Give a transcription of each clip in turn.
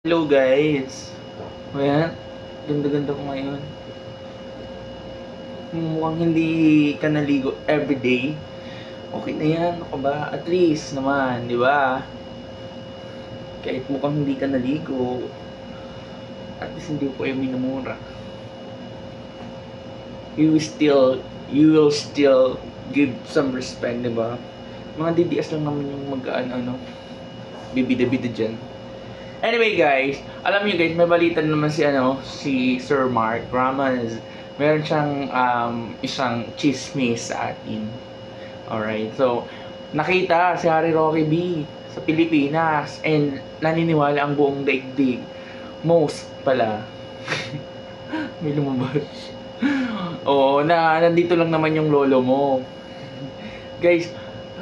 Hello guys! Ayan, ganda-ganda ko ngayon. Mukhang hindi ka naligo everyday. Okay na yan, ano ka ba? At least naman, di ba? Kahit mukhang hindi ka naligo, at least hindi ko kayo minumura. You will still give some respect, di ba? Mga DDS lang naman yung bibida-bida dyan. Anyway guys, alam niyo guys, may balita naman si Sir Mark Ramas. Meron siyang isang chismis sa atin. Alright, so nakita si Harry Roque B sa Pilipinas and naniniwala ang buong daigdig. Most pala. May lumabas. Oo, nandito lang naman yung lolo mo. Guys,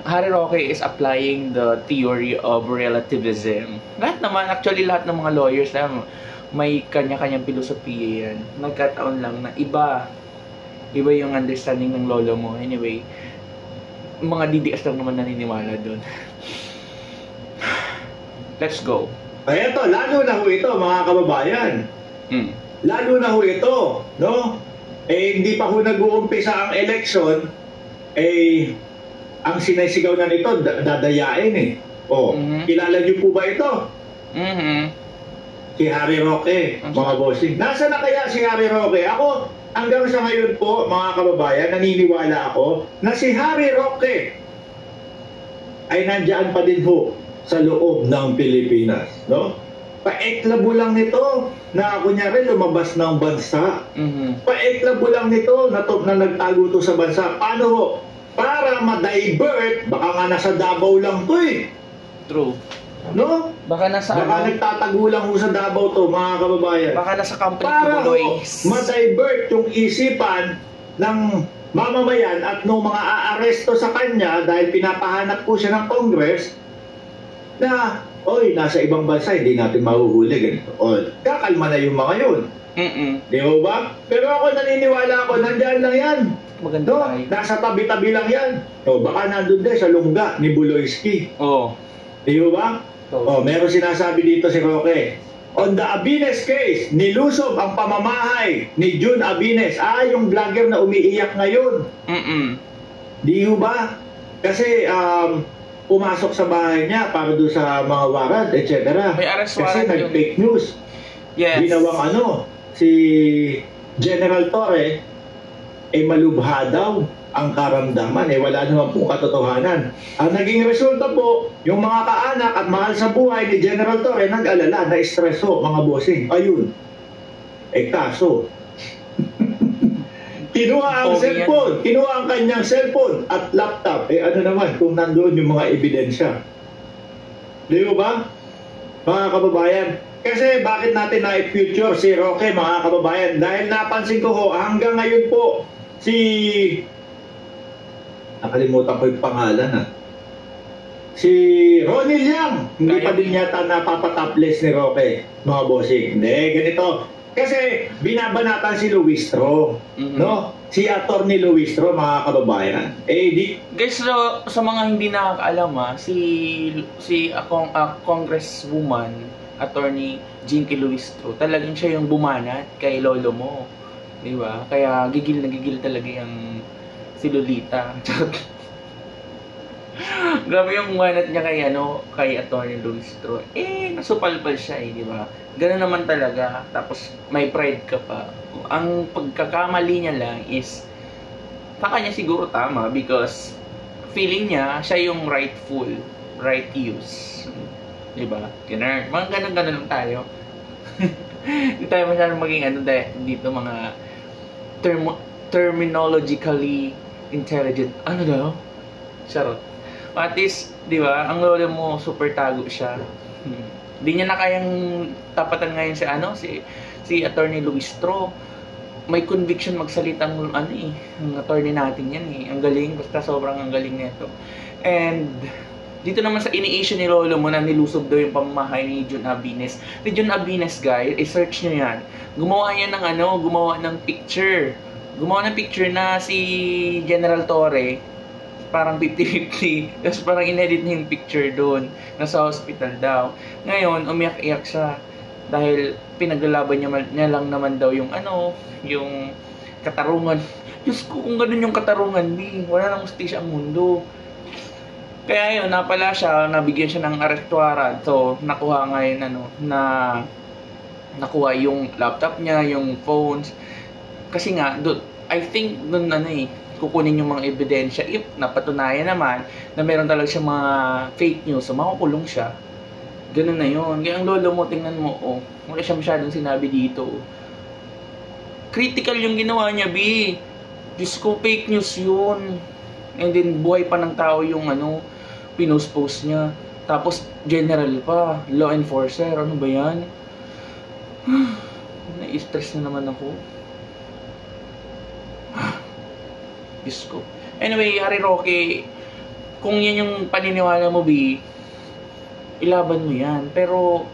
Harry Roque is applying the theory of relativism. Lahat ng mga lawyers na may kanya-kanyang filosofiya yan. Nagkataon lang na iba yung understanding ng lolo mo. Anyway, mga DDS lang naman naniniwala doon. Let's go. Ay, ito, lalo na ho ito, mga kababayan. Lalo na ho ito, no? Hindi pa ho nag-uumpisa ang election, ang sinisigaw na nito, dadayain . Kilala niyo po ba ito? Si Harry Roque, mga bossing. Nasaan na kaya si Harry Roque? Ako, hanggang sa ngayon po, mga kababayan, naniniwala ako na si Harry Roque ay nandiyan pa din ho sa loob ng Pilipinas, no? Paeklabo lang nito na kunyari lumabas ng bansa. Paeklabo lang nito na nagtago to sa bansa. Paano ho? Para ma-divert, baka nga nasa Davao lang to . True. No? Baka nagtatago lang ho sa Davao to, mga kababayan. Baka nasa company para Kibuloy. ma-divert yung isipan ng mamamayan at ng mga aaresto sa kanya dahil pinapahanap po siya ng Congress na, nasa ibang bansa, hindi natin mahuhuli ganito. Kakalma na yung mga yun. Di ba? Pero ako naniniwala ako, nandyan lang yan. Maganda tayo. Nasa tabi-tabi lang yan. Baka nandun din sa lungga ni Buloyski. Di ba? Meron sinasabi dito si Roque. On the Abines case, nilusob ang pamamahay ni Jun Abines. Yung vlogger na umiiyak ngayon. Di ba? Kasi pumasok sa bahay niya para doon sa mga warrant, etc. May arrest Kasi warrant nag-fake news. Yes. Ginawang si General Torre, malubha daw ang karamdaman. Wala naman po katotohanan. Ang naging resulta po, yung mga kaanak at mahal sa buhay ni General Torre nag-alala, na-estreso, mga bossing. Ayun. Kaso, kinuha ang cellphone, kinuha ang kanyang cellphone at laptop. Ano naman kung nandoon yung mga ebidensya? Di ba? Mga kababayan, kasi bakit natin na-future si Roque, mga kababayan? Dahil napansin ko ho, hanggang ngayon po, nakalimutan ko yung pangalan si Ronnie Liang, hindi pa din yata napapatopless ni Roque, mga bossing. Hindi, ganito. Kasi binabanatan si Luistro, no? Si Attorney Luistro, mga kababayan. Guys, sa mga hindi nakakaalam si Congresswoman, Attorney Jinky Luistro, talagang siya yung bumanat kay lolo mo. Di ba? Kaya gigil na gigil talaga yung si Lolita. Grabe yung bumanat niya kay Attorney Luistro. Nasupalpal siya di ba? Ganun naman talaga. Tapos may pride ka pa. Ang pagkakamali niya lang is sa kanya siguro tama because feeling niya siya yung right use. Diba? Ganun. Mga ganun lang tayo. Hindi tayo masyadong maging dito mga terminologically intelligent. Ano daw? Charot. At least, di ba, ang lolo mo super tago siya. Hindi niya na kayang tapatan ngayon si Attorney Luistro. May conviction magsalitang ang attorney natin yan . Ang galing, basta sobrang ang galing nito. And dito naman sa ini-issue ni lolo mo na nilusob daw yung pamamahay ni Jun Abines. Si Jun Abines, guys, i-search nyo yan. Gumawa ng picture. Gumawa ng picture na si General Torre, parang 50-50. Tapos parang inedit niya yung picture doon. Nasa hospital daw. Ngayon, umiyak-iyak siya. Dahil pinaglalaban niya lang naman daw yung yung katarungan. Diyos ko, kung ganun yung katarungan, wala nang hustisya ang mundo. Kaya yun, napala siya, nabigyan siya ng arrest warrant. So, nakuha ngayon nakuha yung laptop niya, yung phones. Kasi nga, I think doon kukunin yung mga ebidensya. If napatunayan naman na meron talaga siyang mga fake news, so makukulong siya. Ganun na yun. Kaya ang lolo mo, tingnan mo, wala siya masyadong sinabi dito. Critical yung ginawa niya, B. Diyos ko, fake news yun. And then, buhay pa ng tao yung pinost-post niya. Tapos, general pa, law enforcer. Ano ba yan? Na-stress na naman ako. Diyos ko. Anyway, Harry Roque, kung yan yung paniniwala mo, B, ilaban mo yan. Pero,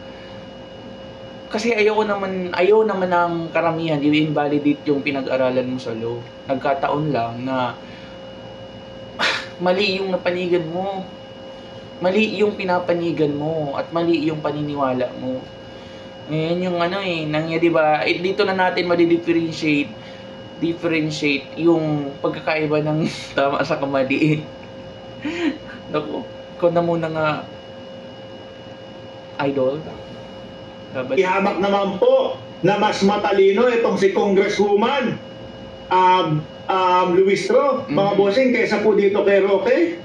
kasi ayaw naman ng karamihan i-invalidate yung pinag-aralan mo sa law. Nagkataon lang na mali yung napanigan mo. Mali yung pinapanigan mo at mali yung paniniwala mo. Ngayon yung di ba? Dito na natin ma-differentiate yung pagkakaiba ng tama sa kamali. Naku, ikaw na muna nga, idol. Ihamak naman po na mas matalino itong si Congresswoman Luistro, mga bossing, kaysa po dito kay Roque.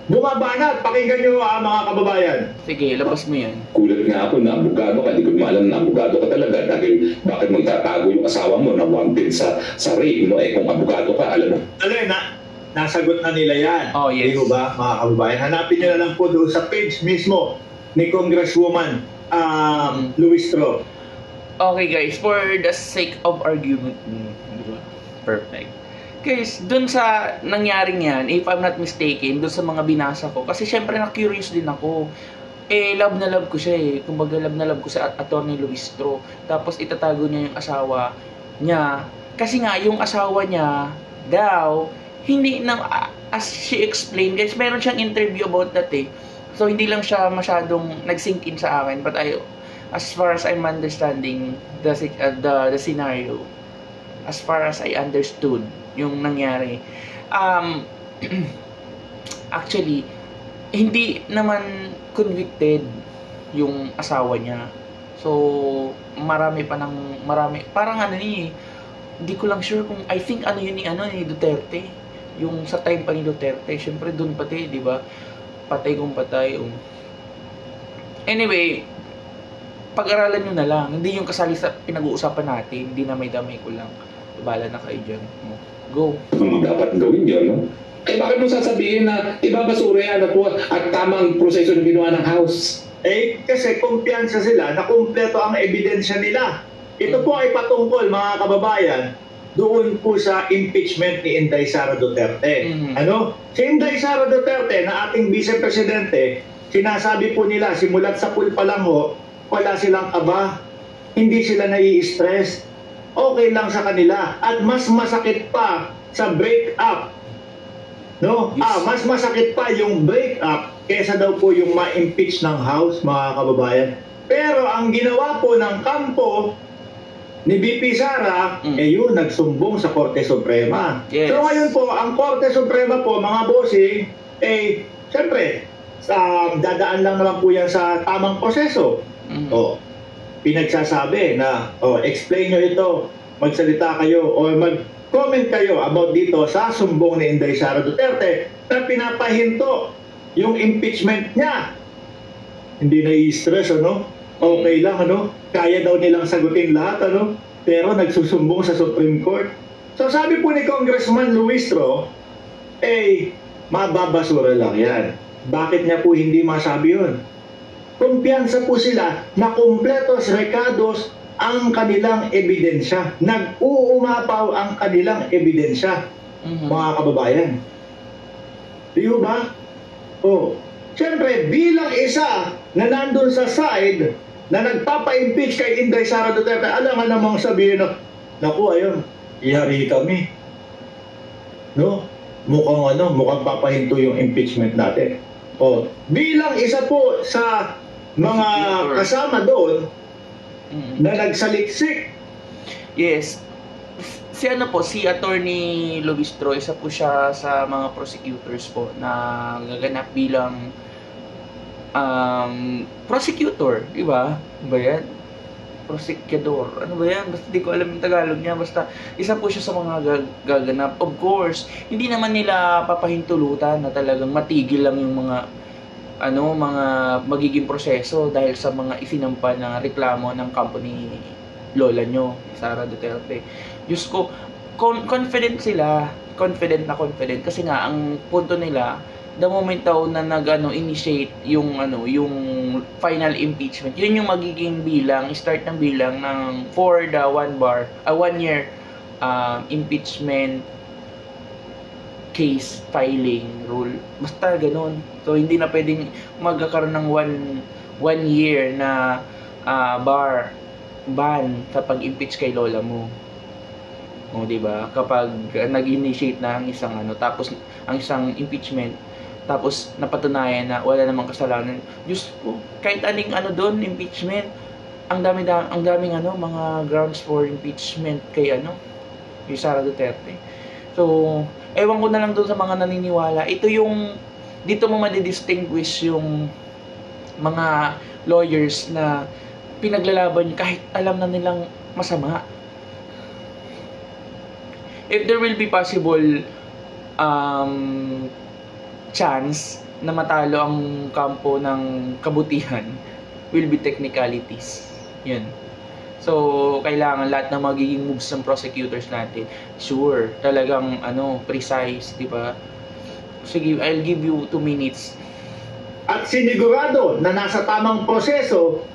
Bumaba na, pakinggan nyo mga kababayan. Sige, labas mo yan. Kulat nga ako na abogado ka, hindi ko maalam na abogado ka talaga dahil bakit magtatago yung asawa mo na wanted sa rape mo, kung abogado ka, alam mo. Nasagot na nila yan. Oh, yes. Hindi ba, mga kababayan? Hanapin nyo na lang po doon sa page mismo ni Congresswoman Luistro. Okay guys, for the sake of argument, diba? Perfect. Guys, dun sa nangyaring yan, if I'm not mistaken, dun sa mga binasa ko, kasi syempre na-curious din ako. Love na love ko siya Kumbaga, love na love ko sa Attorney Luistro. Tapos itatago niya yung asawa niya. Kasi nga, yung asawa niya daw, hindi na, as she explained, guys, meron siyang interview about that So, hindi lang siya masyadong nag-sink in sa akin. But as far as I'm understanding the scenario, as far as I understood yung nangyari, actually, hindi naman convicted yung asawa niya. So, marami, parang hindi ko lang sure kung, I think ni Duterte. Yung sa time pa ni Duterte, syempre dun pati, di ba? Patay kung patay. Anyway, pag-aralan nyo na lang. Hindi yung kasali sa pinag-uusapan natin. Hindi na may damay ko lang. Bala na kayo dyan. Go. Dapat gawin yun, no? Bakit mo sasabihin na ibabasura yan at tamang proseso na ginawa ng House? Kasi kumpiyansa sila na kumpleto ang ebidensya nila. Ito po ay patungkol, mga kababayan, doon po sa impeachment ni Inday Sara Duterte. Si Inday Sara Duterte na ating vice-presidente, sinasabi po nila, simulat sa pool pa lang wala silang kaba, hindi sila nai-stress, okay lang sa kanila, at mas masakit pa sa break-up. Mas masakit pa yung break-up kesa daw po yung ma-impeach ng House, mga kababayan. Pero ang ginawa po ng kampo ni BP Sara, yun, nagsumbong sa Korte Suprema. Yes. So ngayon po, ang Korte Suprema po, mga bossing, siyempre, dadaan lang naman po yan sa tamang proseso. Pinagsasabi na, explain nyo ito, magsalita kayo, o mag-comment kayo about dito sa sumbong ni Inday Sara Duterte na pinapahinto yung impeachment niya. Hindi na-i-stress, okay lang, kaya daw nilang sagutin lahat, pero nagsusumbong sa Supreme Court. So sabi po ni Congressman Luistro, mababasura lang yan. Bakit niya po hindi masabi yun? Kumpiyansa po sila na kumpletos rekados ang kanilang ebidensya. Nag-uumapaw ang kanilang ebidensya, mga kababayan. Di ba? Siyempre, bilang isa na nandun sa side na nagpapa-impeach kay Inday Sara Duterte, alam nga namang sabihin na, naku, ayun, ihari kami. Mukhang papahinto yung impeachment natin. Bilang isa po sa mga kasama doon, na nagsaliksik. Yes. Si Attorney Luis Tro, isa po siya sa mga prosecutors po na gaganap bilang prosecutor, di ba? Ano ba yan? Prosecutor. Ano ba yan? Basta di ko alam yung Tagalog niya. Basta isa po siya sa mga gaganap. Of course, hindi naman nila papahintulutan na talagang matigil lang yung mga mga magiging proseso dahil sa mga isinampa na reklamo ng company lola nyo, Sara Duterte. Diyos ko, confident sila. Confident kasi nga ang punto nila, the moment daw na initiate yung final impeachment, yun yung magiging start ng bilang ng for the 1 year impeachment case filing rule. Basta ganun. So hindi na pwedeng magkakaroon ng 1 year na ban sa pag-impeach kay lola mo. O, di ba? Kapag nag-initiate na ang isang tapos ang isang impeachment, tapos napatunayan na wala namang kasalanan. Diyos ko, kahit aning doon, impeachment, ang daming mga grounds for impeachment kay kay Sara Duterte. So, ewan ko na lang doon sa mga naniniwala. Dito mo madidistinguish yung mga lawyers na pinaglalaban kahit alam na nilang masama. If there will be possible chance na matalo ang kampo ng kabutihan, will be technicalities. Yun. So, kailangan lahat ng magiging moves ng prosecutors natin, sure, talagang precise, di ba? Sige, I'll give you 2 minutes. At sinigurado na nasa tamang proseso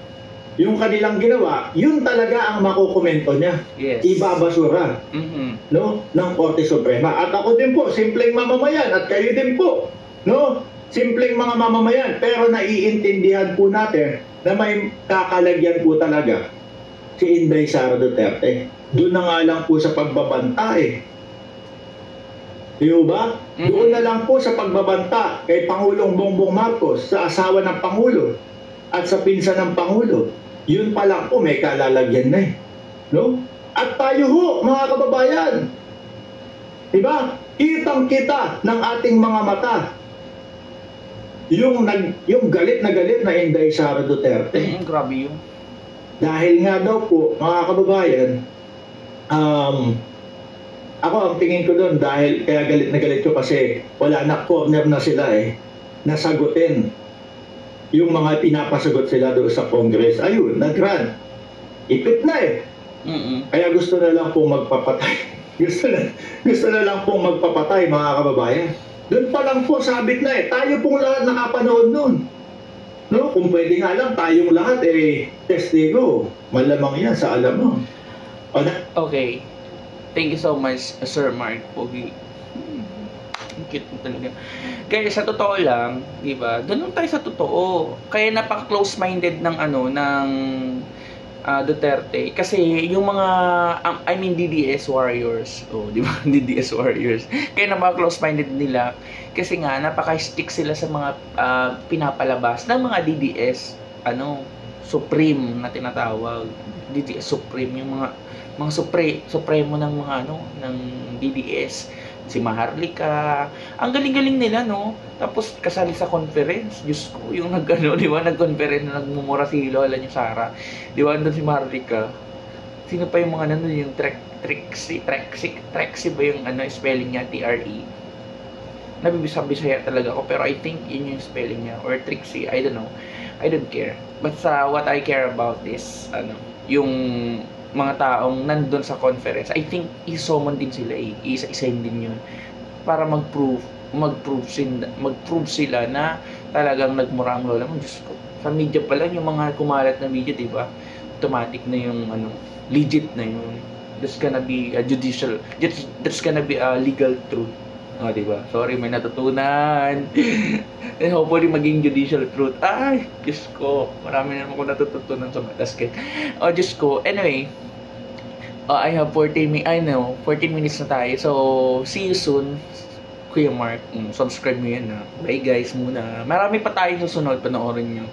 yung kanilang ginawa, yun talaga ang makukomento niya. Yes. Ibabasura ng Korte Suprema. At ako din po, simpleng mamamayan, at kayo din po, simpleng mga mamamayan, pero naiintindihan po natin na may kakalagyan po talaga si Inday Sara Duterte. Doon na nga lang po sa pagbabanta Di ba? Doon na lang po sa pagbabanta kay Pangulong Bongbong Marcos, sa asawa ng Pangulo at sa pinsan ng Pangulo. Yun pa lang po may kalalagyan na At tayo mga kababayan, di ba? Kitang-kita ng ating mga mata yung galit na Inday Sara Duterte. Grabe yun. Dahil nga daw po, mga kababayan, ako ang tingin ko doon, dahil kaya galit na galit ko kasi wala na, corner na sila nasagutin yung mga pinapasagot sila doon sa Congress. Ayun, nag-run. Ipit na Kaya gusto na lang pong magpapatay. gusto na lang pong magpapatay, mga kababayan. Doon pa lang po, sabit na Tayo pong lahat nakapanood nun. Kung pwede nga lang, tayong lahat testigo. Malamang yan sa alam mo. Okay. Thank you so much, Sir Mark. Pogi. Cute mo talaga. Kaya sa totoo lang, di ba? Doon tayo sa totoo. Kaya napaka-close-minded ng Duterte. Kasi yung mga, DDS warriors. Di ba? DDS warriors. Kaya napaka-close-minded nila. Kasi nga, napaka-stick sila sa mga pinapalabas ng mga DDS, Supreme na tinatawag. DDS Supreme. Yung mga supremo ng mga ng DDS. Si Maharlika, ang galing-galing nila, Tapos kasali sa conference, Diyos ko, yung di ba, nag-conference na nagmumura si lola niya Sara. Di ba, andun si Maharlika. Sino pa yung mga yung Trixie ba yung spelling niya, T-R-E. Nabibisa-bisaya talaga ako, pero I think yun yung spelling niya, or Trixie, I don't know. I don't care. But what I care about is, yung mga taong nandun sa conference, I think isummon din sila isa-isahin din yun para mag-prove sila na talagang nagmura ang lola mo. Diyos ko, sa media pa lang yung mga kumalat na media, diba? Automatic na yung legit na yun. There's gonna be a legal truth. Diba? Sorry, may natutunan. And hopefully maging judicial truth. Ay, Diyos ko, marami naman ako natutunan sa basket. Diyos ko. Anyway, I have 14 minutes na tayo. So, see you soon, Kuya Mark. Subscribe mo yan, Bye guys muna. Marami pa tayong susunod, panoorin nyo.